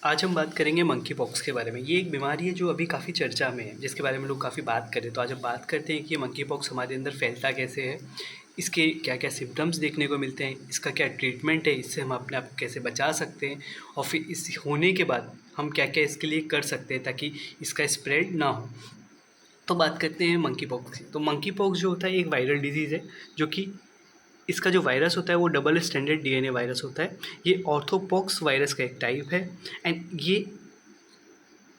आज हम बात करेंगे मंकी पॉक्स के बारे में। ये एक बीमारी है जो अभी काफ़ी चर्चा में है, जिसके बारे में लोग काफ़ी बात करें। तो आज हम बात करते हैं कि ये मंकी पॉक्स हमारे अंदर फैलता कैसे है, इसके क्या-क्या सिम्पटम्स देखने को मिलते हैं, इसका क्या ट्रीटमेंट है, इससे हम अपने आप को कैसे बचा सकते हैं और फिर इस होने के बाद हम क्या-क्या इसके लिए कर सकते हैं ताकि इसका स्प्रेड ना हो। तो बात करते हैं मंकी पॉक्स की। तो मंकी पॉक्स जो होता है एक वायरल डिज़ीज़ है, जो कि इसका जो वायरस होता है वो डबल स्टैंडर्ड डीएनए वायरस होता है। ये ऑर्थोपॉक्स वायरस का एक टाइप है एंड ये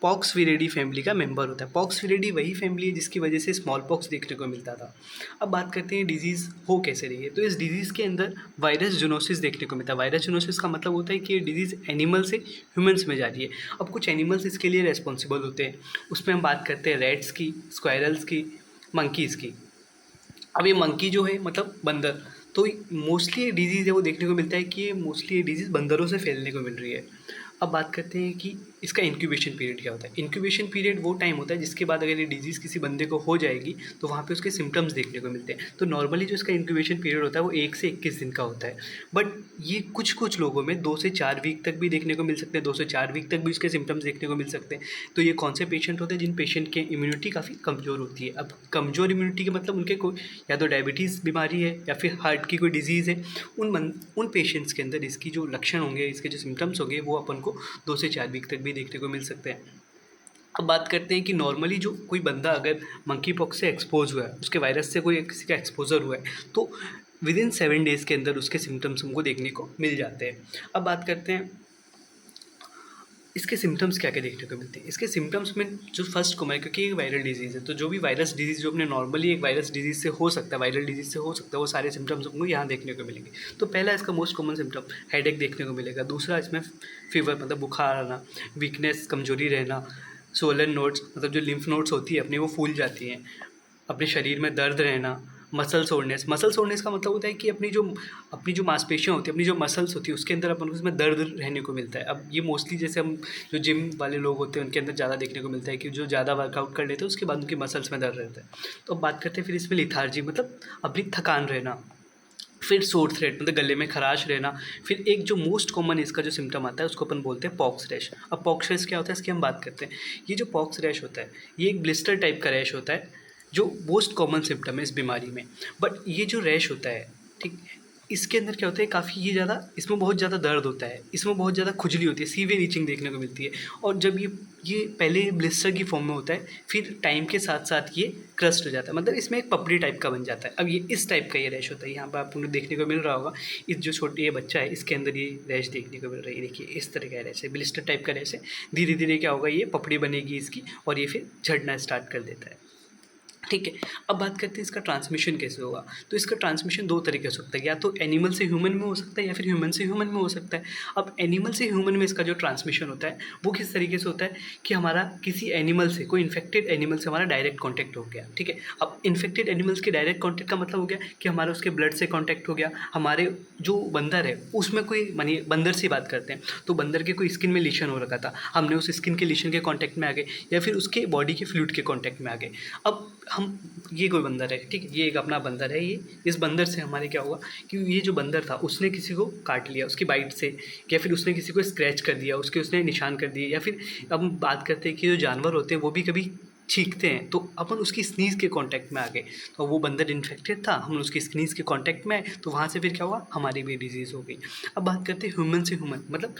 पॉक्स विरिडी फैमिली का मेंबर होता है। पॉक्स विरिडी वही फैमिली है जिसकी वजह से स्मॉल पॉक्स देखने को मिलता था। अब बात करते हैं डिजीज़ हो कैसे रही है। तो इस डिजीज़ के अंदर वायरस जूनोसिस देखने को मिलता है। वायरस जूनोसिस का मतलब होता है कि ये डिजीज़ एनिमल से ह्यूमन्स में जा रही है। अब कुछ एनिमल्स इसके लिए रेस्पॉन्सिबल होते हैं, उसमें हम बात करते हैं रैट्स की, स्क्वायरल्स की, मंकीज़ की। अब ये मंकी जो है मतलब बंदर, तो मोस्टली ये डिजीज़ है वो देखने को मिलता है कि ये मोस्टली ये डिजीज़ बंदरों से फैलने को मिल रही है। अब बात करते हैं कि इसका इंक्यूबेशन पीरियड क्या होता है। इंक्यूबेशन पीरियड वो टाइम होता है जिसके बाद अगर ये डिजीज़ किसी बंदे को हो जाएगी तो वहाँ पे उसके सिम्पटम्स देखने को मिलते हैं। तो नॉर्मली जो इसका इंक्यूबेशन पीरियड होता है वो 1 से 21 दिन का होता है। बट ये कुछ लोगों में 2 से 4 वीक तक भी देखने को मिल सकते हैं, 2 से 4 वीक तक भी उसके सिम्पटम्स देखने को मिल सकते हैं। तो ये कौन से पेशेंट होते हैं जिन पेशेंट की इम्यूनिटी काफ़ी कमज़ोर होती है। अब कमज़ोर इम्यूनिटी के मतलब उनके कोई या तो डायबिटीज़ बीमारी है या फिर हार्ट की कोई डिजीज़ है। उन पेशेंट्स के अंदर इसकी जो लक्षण होंगे, इसके जो सिम्पटम्स होंगे वो अपन को 2 से 4 वीक तक भी देखने को मिल सकते हैं। अब बात करते हैं कि नॉर्मली जो कोई बंदा अगर मंकी पॉक्स से एक्सपोज़ हुआ है, उसके वायरस से कोई किसी का एक्सपोज़र हुआ है, तो विदिन 7 डेज़ के अंदर उसके सिम्पटम्स हमको देखने को मिल जाते हैं। अब बात करते हैं इसके सिम्पटम्स क्या-क्या देखने को मिलते हैं। इसके सिम्पटम्स में जो फर्स्ट कॉमन है, क्योंकि ये वायरल डिजीज़ है, तो जो भी वायरस डिजीज़ जो अपने नॉर्मली एक वायरस डिजीज़ से हो सकता है, वायरल डिजीज़ से हो सकता है, वो सारे सिम्पटम्स हमको यहाँ देखने को मिलेंगे। तो पहला इसका मोस्ट कॉमन सिम्पटम हेडेक देखने को मिलेगा। दूसरा इसमें फीवर मतलब बुखार आना, वीकनेस कमज़ोरी रहना, स्वोलन नोड्स मतलब जो लिम्फ नोड्स होती है अपनी वो फूल जाती हैं, अपने शरीर में दर्द रहना, मसल सोरनेस का मतलब होता है कि अपनी जो मांसपेशियाँ होती हैं, अपनी जो मसल्स होती है उसके अंदर अपन को उसमें दर्द रहने को मिलता है। अब ये मोस्टली जैसे हम जो जिम वाले लोग होते हैं उनके अंदर ज़्यादा देखने को मिलता है कि जो ज़्यादा वर्कआउट कर लेते हैं उसके बाद उनकी मसल्स में दर्द रहता है। तो अब बात करते हैं फिर इसमें लिथार्जी मतलब अपनी थकान रहना, फिर सोर थ्रोट मतलब गले में खराश रहना, फिर एक जो मोस्ट कॉमन इसका जो सिम्पटम आता है उसको अपन बोलते हैं पॉक्स रैश। अब पॉक्स रैश क्या होता है इसकी हम बात करते हैं। ये जो पॉक्स रैश होता है ये एक ब्लिस्टर टाइप का रैश होता है जो मोस्ट कॉमन सिम्पटम है इस बीमारी में। बट ये जो रैश होता है, ठीक, इसके अंदर क्या होता है काफ़ी ये ज़्यादा, इसमें बहुत ज़्यादा दर्द होता है, इसमें बहुत ज़्यादा खुजली होती है, सीवियर ईचिंग देखने को मिलती है। और जब ये पहले ब्लिस्टर की फॉर्म में होता है, फिर टाइम के साथ साथ ये क्रस्ट हो जाता है, मतलब इसमें एक पपड़ी टाइप का बन जाता है। अब ये इस टाइप का ये रैश होता है, यहाँ पर आपको देखने को मिल रहा होगा। इस जो छोटी ये बच्चा है इसके अंदर ये रैश देखने को मिल रही है। देखिए इस तरह का रैश है, ब्लिस्टर टाइप का रैश है। धीरे धीरे क्या होगा, ये पपड़ी बनेगी इसकी और ये फिर झड़ना स्टार्ट कर देता है। ठीक है। अब बात करते हैं इसका ट्रांसमिशन कैसे होगा। तो इसका ट्रांसमिशन 2 तरीके से हो सकता है, या तो एनिमल से ह्यूमन में हो सकता है या फिर ह्यूमन से ह्यूमन में हो सकता है। अब एनिमल से ह्यूमन में इसका जो ट्रांसमिशन होता है वो किस तरीके से होता है कि हमारा किसी एनिमल से, कोई इन्फेक्टेड एनिमल से हमारा डायरेक्ट कॉन्टैक्ट हो गया। ठीक है। अब इन्फेक्टेड एनिमल्स के डायरेक्ट कॉन्टैक्ट का मतलब हो गया कि हमारा उसके ब्लड से कॉन्टैक्ट हो गया, हमारे जो बंदर है उसमें कोई, मानिए बंदर से बात करते हैं तो बंदर के कोई स्किन में लीशन हो रखा था, हमने उस स्किन के लीशन के कॉन्टैक्ट में आ गए या फिर उसके बॉडी के फ्लूइड के कॉन्टैक्ट में आ गए। अब हम, ये कोई बंदर है, ठीक है, ये एक अपना बंदर है, ये इस बंदर से हमारे क्या हुआ कि ये जो बंदर था उसने किसी को काट लिया उसकी बाइट से, या फिर उसने किसी को स्क्रैच कर दिया, उसने निशान कर दिए, या फिर अब हम बात करते हैं कि जो जानवर होते हैं वो भी कभी छींकते हैं तो अपन उसकी स्नीज़ के कांटेक्ट में आ गए, तो वो बंदर इन्फेक्टेड था, हम उसकी स्नीज़ के कांटेक्ट में आए तो वहाँ से फिर क्या हुआ, हमारी भी डिजीज़ हो गई। अब बात करते हैं ह्यूमन से ह्यूमन मतलब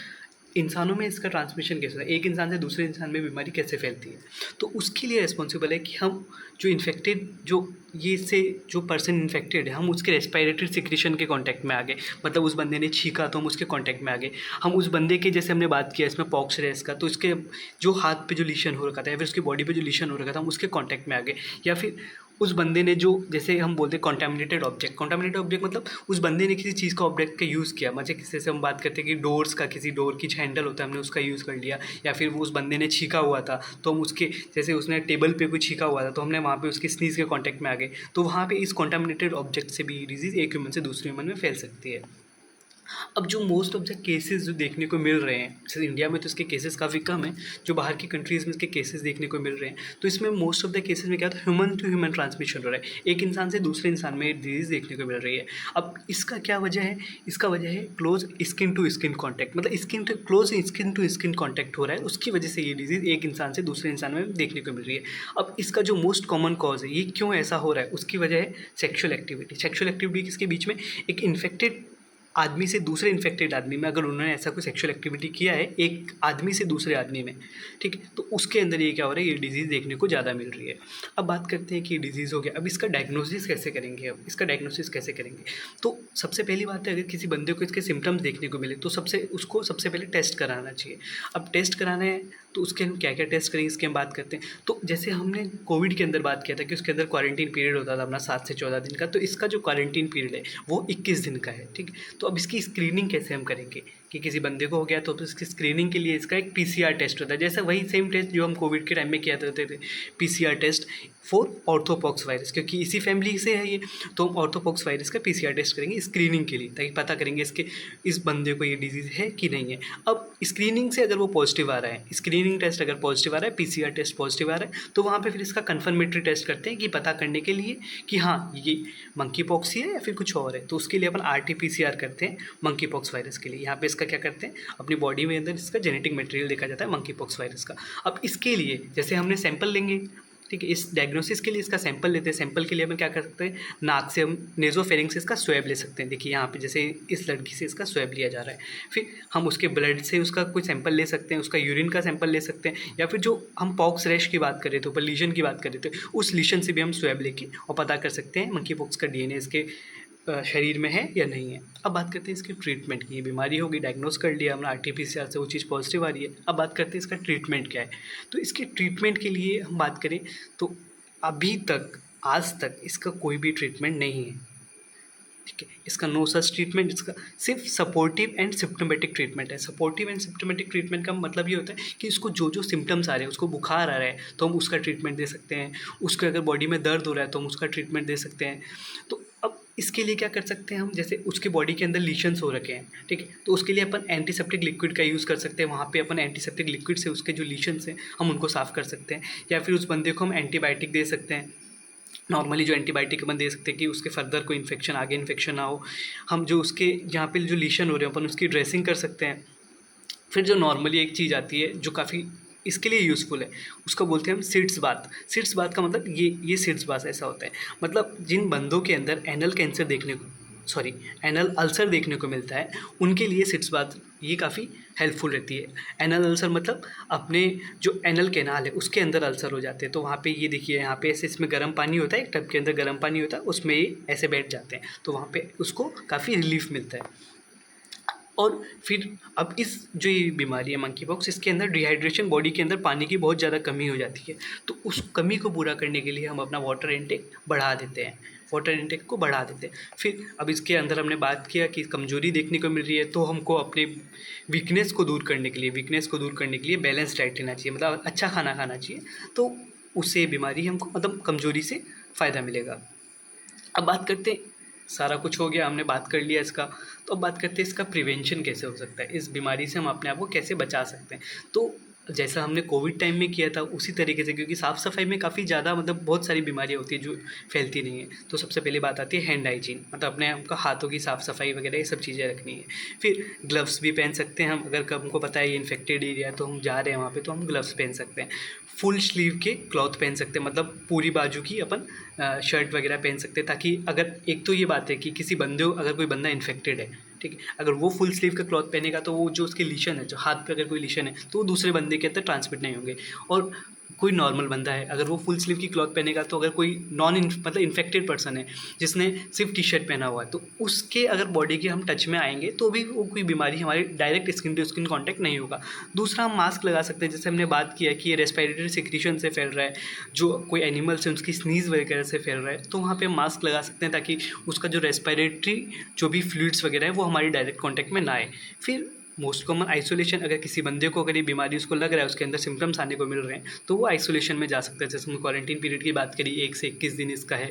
इंसानों में इसका ट्रांसमिशन कैसे होता है, एक इंसान से दूसरे इंसान में बीमारी कैसे फैलती है। तो उसके लिए रिस्पॉन्सिबल है कि हम जो इन्फेक्टेड, जो ये से जो पर्सन इन्फेक्टेड है हम उसके रेस्पिरेटरी सिक्रीशन के कांटेक्ट में आ गए, मतलब उस बंदे ने छींका तो हम उसके कांटेक्ट में आ गए। हम उस बंदे के, जैसे हमने बात किया इसमें पॉक्स रैश का, तो इसके जो हाथ पे जो लीशन हो रखा था या फिर उसकी बॉडी पे जो लीशन हो रखा था हम उसके कांटेक्ट में आ गए, या फिर उस बंदे ने जो, जैसे हम बोलते हैं कॉन्टामिनेटेड ऑब्जेक्ट मतलब उस बंदे ने किसी चीज़ का ऑब्जेक्ट का यूज़ किया, मतलब किसी से हम बात करते हैं कि डोर्स का, किसी डोर की जो हैंडल होता है हमने उसका यूज़ कर लिया, या फिर वो उस बंदे ने छींका हुआ था तो हम उसके, जैसे उसने टेबल पे कोई छींका हुआ था तो हमने वहाँ पे उसकी स्नीज़ के कांटेक्ट में आ गए, तो वहाँ पे इस कॉन्टामिनेटेड ऑब्जेक्ट से भी डिजीज़ एक ह्यूमन से दूसरे ह्यूमन में फैल सकती है। अब जो मोस्ट ऑफ द केसेस जो देखने को मिल रहे हैं, जैसे इंडिया में तो इसके केसेस काफ़ी कम हैं, जो बाहर की कंट्रीज़ में इसके केसेस देखने को मिल रहे हैं, तो इसमें मोस्ट ऑफ द केसेस में क्या होता है, ह्यूमन टू ह्यूमन ट्रांसमिशन हो रहा है, एक इंसान से दूसरे इंसान में डिजीज़ देखने को मिल रही है। अब इसका क्या वजह है? इसका वजह है close skin to skin contact, मतलब स्किन टू स्किन कॉन्टैक्ट हो रहा है, उसकी वजह से ये डिजीज़ एक इंसान से दूसरे इंसान में देखने को मिल रही है। अब इसका जो मोस्ट कॉमन कॉज है, ये क्यों ऐसा हो रहा है, उसकी वजह है सेक्शुअल एक्टिविटी। सेक्शुअल एक्टिविटी किसके बीच में, एक इन्फेक्टेड आदमी से दूसरे इन्फेक्टेड आदमी में, अगर उन्होंने ऐसा कोई सेक्सुअल एक्टिविटी किया है एक आदमी से दूसरे आदमी में, ठीक है, तो उसके अंदर ये क्या हो रहा है, ये डिज़ीज़ देखने को ज़्यादा मिल रही है। अब बात करते हैं कि ये डिज़ीज़ हो गया, अब इसका डायग्नोसिस कैसे करेंगे, अब इसका डायग्नोसिस कैसे करेंगे। तो सबसे पहली बात है, अगर किसी बंदे को इसके सिम्टम्स देखने को मिले तो उसको सबसे पहले टेस्ट कराना चाहिए। अब टेस्ट कराना है तो उसके हम क्या क्या टेस्ट करेंगे, इसकी हम बात करते हैं। तो जैसे हमने कोविड के अंदर बात किया था कि उसके अंदर क्वारंटीन पीरियड होता था अपना 7 से 14 दिन का, तो इसका जो क्वारंटीन पीरियड है वो 21 दिन का है, ठीक है। तो अब इसकी स्क्रीनिंग कैसे हम करेंगे कि किसी बंदे को हो गया तो इसकी स्क्रीनिंग के लिए इसका एक पीसीआर टेस्ट होता है, जैसे वही सेम टेस्ट जो हम कोविड के टाइम में किया करते थे, PCR test for orthopox virus, क्योंकि इसी फैमिली से है ये, तो हम ऑर्थोपॉक्स वायरस का पीसीआर टेस्ट करेंगे स्क्रीनिंग के लिए, ताकि पता करेंगे इस बंदे को ये डिजीज़ है कि नहीं है। अब स्क्रीनिंग से अगर वो पॉजिटिव आ रहा है, स्क्रीनिंग टेस्ट अगर पॉजिटिव आ रहा है, पीसीआर टेस्ट पॉजिटिव आ रहा है, तो वहाँ पे फिर इसका कन्फर्मेटरी टेस्ट करते हैं कि पता करने के लिए कि हाँ ये मंकी पॉक्स ही है या फिर कुछ और है, तो उसके लिए अपन आरटी-पीसीआर करते हैं मंकी पॉक्स वायरस के लिए। यहाँ पे इसका क्या करते हैं, अपनी बॉडी में अंदर इसका जेनेटिक मटेरियल देखा जाता है मंकी पॉक्स वायरस का। अब इसके लिए जैसे हमने सैंपल लेंगे, ठीक है, इस डायग्नोसिस के लिए इसका सैंपल लेते हैं। सैंपल के लिए हम क्या कर सकते हैं, नाक से हम नेज़ोफेरिंक्स से इसका स्वैब ले सकते हैं। देखिए यहाँ पे जैसे इस लड़की से इसका स्वैब लिया जा रहा है, फिर हम उसके ब्लड से उसका कोई सैंपल ले सकते हैं, उसका यूरिन का सैंपल ले सकते हैं, या फिर जो हम पॉक्स रैश की बात कर रहे थे, ऊपर लीशन की बात कर रहे थे, उस लीशन से भी हम स्वैब लेके और पता कर सकते हैं मंकी पॉक्स का डीएनए इसके शरीर में है या नहीं है। अब बात करते हैं इसकी ट्रीटमेंट की। ये बीमारी होगी, डायग्नोस कर लिया हमने, आरटी-पीसीआर से वो चीज़ पॉजिटिव आ रही है। अब बात करते हैं इसका ट्रीटमेंट क्या है। तो इसके ट्रीटमेंट के लिए हम बात करें तो अभी तक, आज तक इसका कोई भी ट्रीटमेंट नहीं है, ठीक है। इसका नो सच ट्रीटमेंट, इसका सिर्फ सपोर्टिव एंड सिम्प्टोमेटिक ट्रीटमेंट है। सपोर्टिव एंड सिम्प्टोमेटिक ट्रीटमेंट का मतलब ये होता है कि इसको जो जो सिम्टम्स आ रहे हैं, उसको बुखार आ रहा है तो हम उसका ट्रीटमेंट दे सकते हैं, उसके अगर बॉडी में दर्द हो रहा है तो हम उसका ट्रीटमेंट दे सकते हैं। तो अब इसके लिए क्या कर सकते हैं हम, जैसे उसके बॉडी के अंदर लीशंस हो रखे हैं, ठीक है, तो उसके लिए अपन एंटीसेप्टिक लिक्विड का यूज़ कर सकते हैं। वहाँ पे अपन एंटीसेप्टिक लिक्विड से उसके जो लीशंस हैं हम उनको साफ़ कर सकते हैं, या फिर उस बंदे को हम एंटीबायोटिक दे सकते हैं। नॉर्मली जो एंटीबायोटिक अपन दे सकते हैं कि उसके फर्दर कोई इन्फेक्शन, आगे इन्फेक्शन ना हो। हम जो उसके जहाँ पे जो लीशन हो रहे हैं अपन उसकी ड्रेसिंग कर सकते हैं। फिर जो नॉर्मली एक चीज़ आती है जो काफ़ी इसके लिए यूज़फुल है, उसको बोलते हैं हम सिट्स बाथ। सिट्स बाथ का मतलब ये सिट्स बाथ ऐसा होता है, मतलब जिन बंदों के अंदर एनल कैंसर देखने को, सॉरी, एनल अल्सर देखने को मिलता है, उनके लिए सिट्स बाथ ये काफ़ी हेल्पफुल रहती है। एनल अल्सर मतलब अपने जो एनल कैनाल है उसके अंदर अल्सर हो जाते हैं, तो वहाँ पे ये देखिए यहाँ पे ऐसे इसमें गर्म पानी होता है, एक टब के अंदर गर्म पानी होता है, उसमें ये ऐसे बैठ जाते हैं, तो वहाँ पे उसको काफ़ी रिलीफ मिलता है। और फिर अब इस जो ये बीमारी है मंकी पॉक्स, इसके अंदर डिहाइड्रेशन, बॉडी के अंदर पानी की बहुत ज़्यादा कमी हो जाती है, तो उस कमी को पूरा करने के लिए हम अपना वाटर इनटेक बढ़ा देते हैं, वाटर इनटेक को बढ़ा देते हैं। फिर अब इसके अंदर हमने बात किया कि कमज़ोरी देखने को मिल रही है, तो हमको अपने वीकनेस को दूर करने के लिए बैलेंस डाइट लेना चाहिए, मतलब अच्छा खाना खाना चाहिए, तो उससे बीमारी हमको, मतलब कमज़ोरी से फ़ायदा मिलेगा। अब बात करते हैं, सारा कुछ हो गया, हमने बात कर लिया इसका, तो अब बात करते हैं इसका प्रिवेंशन कैसे हो सकता है, इस बीमारी से हम अपने आप को कैसे बचा सकते हैं। तो जैसा हमने कोविड टाइम में किया था उसी तरीके से, क्योंकि साफ़ सफाई में काफ़ी ज़्यादा, मतलब बहुत सारी बीमारियाँ होती हैं जो फैलती नहीं है, तो सबसे पहले बात आती है हैंड हाइजीन, मतलब अपने आपका हाथों की साफ़ सफाई वगैरह ये सब चीज़ें रखनी है। फिर ग्लव्स भी पहन सकते हैं हम, अगर हमको पता है ये इन्फेक्टेड एरिया है तो हम जा रहे हैं वहाँ पे, तो हम ग्लव्स पहन सकते हैं। फुल स्लीव के क्लॉथ पहन सकते हैं, मतलब पूरी बाजू की अपन शर्ट वगैरह पहन सकते हैं, ताकि अगर, एक तो ये बात है कि किसी बंदे, अगर कोई बंदा इन्फेक्टेड है, ठीक है, अगर वो फुल स्लीव का क्लॉथ पहनेगा तो वो जो उसके लीशन है, जो हाथ पे अगर कोई लीशन है, तो वो दूसरे बंदे के अंदर ट्रांसमिट नहीं होंगे। और कोई नॉर्मल बंदा है, अगर वो फुल स्लीव की क्लॉथ पहनेगा, तो अगर कोई मतलब इन्फेक्टेड पर्सन है जिसने सिर्फ टी शर्ट पहना हुआ है, तो उसके अगर बॉडी के हम टच में आएंगे तो भी वो कोई बीमारी हमारी direct skin to skin contact नहीं होगा। दूसरा, हम मास्क लगा सकते हैं, जैसे हमने बात किया कि ये रेस्पिरेटरी सिक्रीशन से फैल रहा है, जो कोई एनिमल्स हैं उसकी स्नीज़ वगैरह से फैल रहा है, तो वहाँ पे हम मास्क लगा सकते हैं, ताकि उसका जो रेस्पिरेटरी जो भी फ्लूइड्स वगैरह है वो हमारी डायरेक्ट कॉन्टैक्ट में ना आए। फिर मोस्ट कॉमन आइसोलेशन, अगर किसी बंदे को अगर ये बीमारी उसको लग रहा है, उसके अंदर सिम्टम्स आने को मिल रहे हैं, तो वो आइसोलेशन में जा सकता है। जैसे हमने क्वारंटीन पीरियड की बात करी, 1 से 21 दिन इसका है।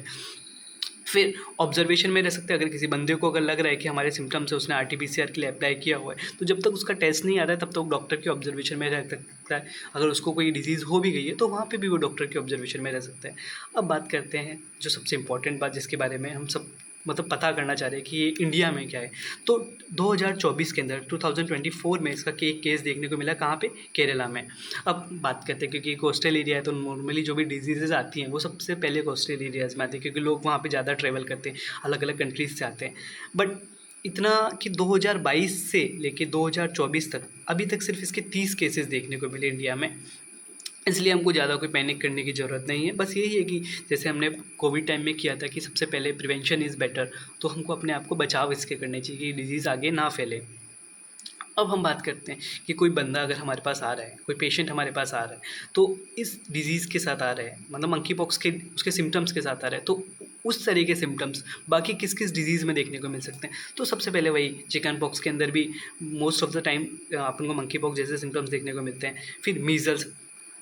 फिर ऑब्जर्वेशन में रह सकते हैं। अगर किसी बंदे को अगर लग रहा है कि हमारे सिम्टम्स है, उसने आरटीपीसीआर के लिए अप्लाई किया हुआ है, तो जब तक उसका टेस्ट नहीं आता है तब तक डॉक्टर के ऑब्जर्वेशन में रह सकता है। अगर उसको कोई डिजीज़ हो भी गई है तो वहाँ पे भी वो डॉक्टर के ऑब्जर्वेशन में रह सकता है। अब बात करते हैं जो सबसे इम्पॉर्टेंट बात जिसके बारे में हम सब मतलब पता करना चाह रहे हैं कि ये इंडिया में क्या है। तो 2024 के अंदर 2024 में इसका केस देखने को मिला कहाँ पे, केरला में। अब बात करते हैं क्योंकि कोस्टल एरिया है तो नॉर्मली जो भी डिजीज़ेज़ आती हैं वो सबसे पहले कोस्टल एरियाज़ में आती हैं, क्योंकि लोग वहाँ पे ज़्यादा ट्रैवल करते हैं, अलग अलग कंट्रीज़ से आते हैं। बट इतना कि 2022 से लेके 2024 तक अभी तक सिर्फ इसके 30 केसेस देखने को मिले इंडिया में। इसलिए हमको ज़्यादा कोई पैनिक करने की ज़रूरत नहीं है। बस यही है कि जैसे हमने कोविड टाइम में किया था कि सबसे पहले प्रिवेंशन इज़ बेटर, तो हमको अपने आप को बचाव इसके करने चाहिए कि डिज़ीज़ आगे ना फैले। अब हम बात करते हैं कि कोई बंदा अगर हमारे पास आ रहा है, कोई पेशेंट हमारे पास आ रहा है, तो इस डिज़ीज़ के साथ आ रहा है, मतलब मंकी पॉक्स के उसके सिम्टम्स के साथ आ रहा है, तो उस तरह के सिम्टम्स बाकी किस किस डिज़ीज़ में देखने को मिल सकते हैं। तो सबसे पहले वही चिकन पॉक्स के अंदर भी मोस्ट ऑफ द टाइम अपन को मंकी पॉक्स जैसे सिम्टम्स देखने को मिलते हैं। फिर मीज़ल्स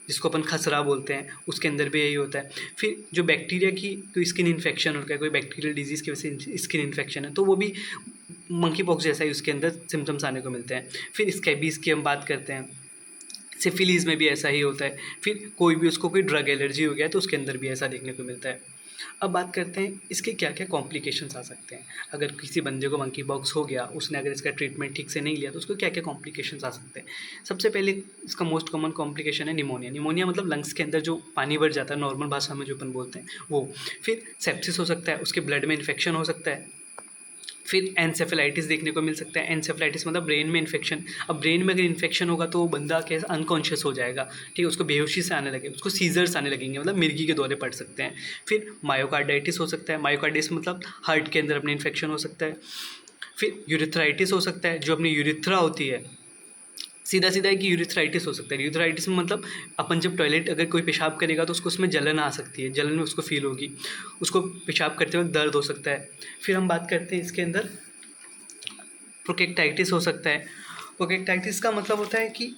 जिसको अपन खसरा बोलते हैं, उसके अंदर भी यही होता है। फिर जो बैक्टीरिया की कोई स्किन इन्फेक्शन होता है, कोई बैक्टीरियल डिजीज़ की वजह से स्किन इन्फेक्शन है, तो वो भी मंकी पॉक्स जैसा ही उसके अंदर सिम्टम्स आने को मिलते हैं। फिर स्कैबीज़ की हम बात करते हैं, सिफिलीज़ में भी ऐसा ही होता है। फिर कोई भी उसको कोई ड्रग एलर्जी हो गया तो उसके अंदर भी ऐसा देखने को मिलता है। अब बात करते हैं इसके क्या क्या कॉम्प्लिकेशंस आ सकते हैं। अगर किसी बंदे को मंकी पॉक्स हो गया, उसने अगर इसका ट्रीटमेंट ठीक से नहीं लिया तो उसको क्या क्या कॉम्प्लिकेशंस आ सकते हैं। सबसे पहले इसका मोस्ट कॉमन कॉम्प्लिकेशन है निमोनिया। निमोनिया मतलब लंग्स के अंदर जो पानी भर जाता है, नॉर्मल भाषा में जो अपन बोलते हैं वो। फिर सेप्सिस हो सकता है, उसके ब्लड में इन्फेक्शन हो सकता है। फिर एनसेफेलाइटिस देखने को मिल सकता है। एनसेफेलाइटिस मतलब ब्रेन में इन्फेक्शन। अब ब्रेन में अगर इन्फेक्शन होगा तो वो बंदा कैसे अनकॉन्शियस हो जाएगा, ठीक है, उसको बेहोशी से आने लगे, उसको सीजर्स आने लगेंगे, मतलब मिर्गी के दौरे पड़ सकते हैं। फिर मायोकार्डाइटिस हो सकता है। मायोकार्डाइटिस मतलब हार्ट के अंदर अपने इन्फेक्शन हो सकता है। फिर यूरिथ्राइटिस हो सकता है, जो अपनी यूरिथ्रा होती है, सीधा सीधा है कि यूरिथ्राइटिस हो सकता है। यूरिथ्राइटिस में मतलब अपन जब टॉयलेट अगर कोई पेशाब करेगा तो उसको उसमें जलन आ सकती है, जलन में उसको फील होगी, उसको पेशाब करते वक्त दर्द हो सकता है। फिर हम बात करते हैं इसके अंदर प्रोकेक्टाइटिस हो सकता है। प्रोकेक्टाइटिस का मतलब होता है कि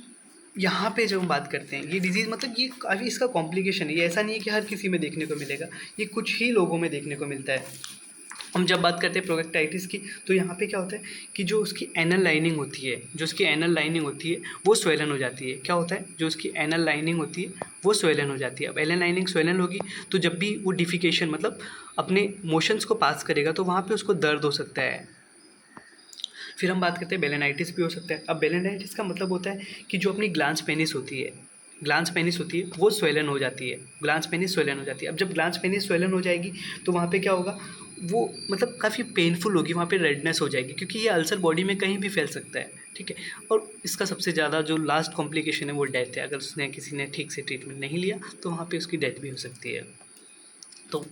यहाँ पे जब हम बात करते हैं ये डिज़ीज़ मतलब ये काफ़ी इसका कॉम्प्लिकेशन है। ये ऐसा नहीं है कि हर किसी में देखने को मिलेगा, ये कुछ ही लोगों में देखने को मिलता है। हम जब बात करते हैं प्रोकेक्टाइटिस की तो यहाँ पे क्या होता है कि जो उसकी एनल लाइनिंग होती है, जो उसकी एनल लाइनिंग होती है वो स्वेलन हो जाती है। क्या होता है, जो उसकी एनल लाइनिंग होती है वो स्वेलन हो जाती है। अब एनल लाइनिंग स्वेलन होगी तो जब भी वो डिफिकेशन मतलब अपने मोशंस को पास करेगा तो वहाँ पे उसको दर्द हो सकता है। फिर हम बात करते हैं बेलेनाइटिस भी हो सकता है। अब बेलेनाइटिस का मतलब होता है कि जो अपनी ग्लांस पेनिस होती है, ग्लांस पेनिस होती है वो स्वेलन हो जाती है, ग्लांस पेनिस स्वेलन हो जाती है। अब जब ग्लांस पेनिस स्वेलन हो जाएगी तो वहाँ पे क्या होगा, वो मतलब काफ़ी पेनफुल होगी, वहाँ पे रेडनेस हो जाएगी, क्योंकि ये अल्सर बॉडी में कहीं भी फैल सकता है, ठीक है। और इसका सबसे ज़्यादा जो लास्ट कॉम्प्लिकेशन है वो डेथ है। अगर उसने किसी ने ठीक से ट्रीटमेंट नहीं लिया तो वहाँ पे उसकी डेथ भी हो सकती है। तो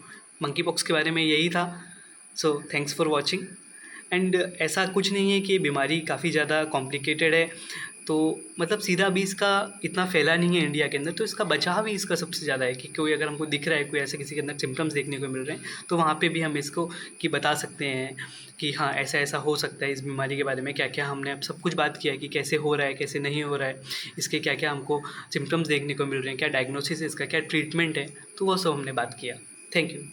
मंकी पॉक्स के बारे में यही था। So thanks for watching. And ऐसा कुछ नहीं है कि ये बीमारी काफ़ी ज़्यादा कॉम्प्लिकेटेड है, तो मतलब सीधा भी इसका इतना फैला नहीं है इंडिया के अंदर, तो इसका बचाव ही इसका सबसे ज़्यादा है कि कोई अगर हमको दिख रहा है कोई ऐसे किसी के अंदर सिम्टम्स देखने को मिल रहे हैं तो वहाँ पे भी हम इसको कि बता सकते हैं कि हाँ ऐसा ऐसा हो सकता है। इस बीमारी के बारे में क्या क्या हमने अब सब कुछ बात किया है कि कैसे हो रहा है कैसे नहीं हो रहा है, इसके क्या क्या हमको सिम्टम्स देखने को मिल रहे हैं, क्या डायग्नोसिस है इसका, क्या ट्रीटमेंट है, तो वो सब हमने बात किया। Thank you.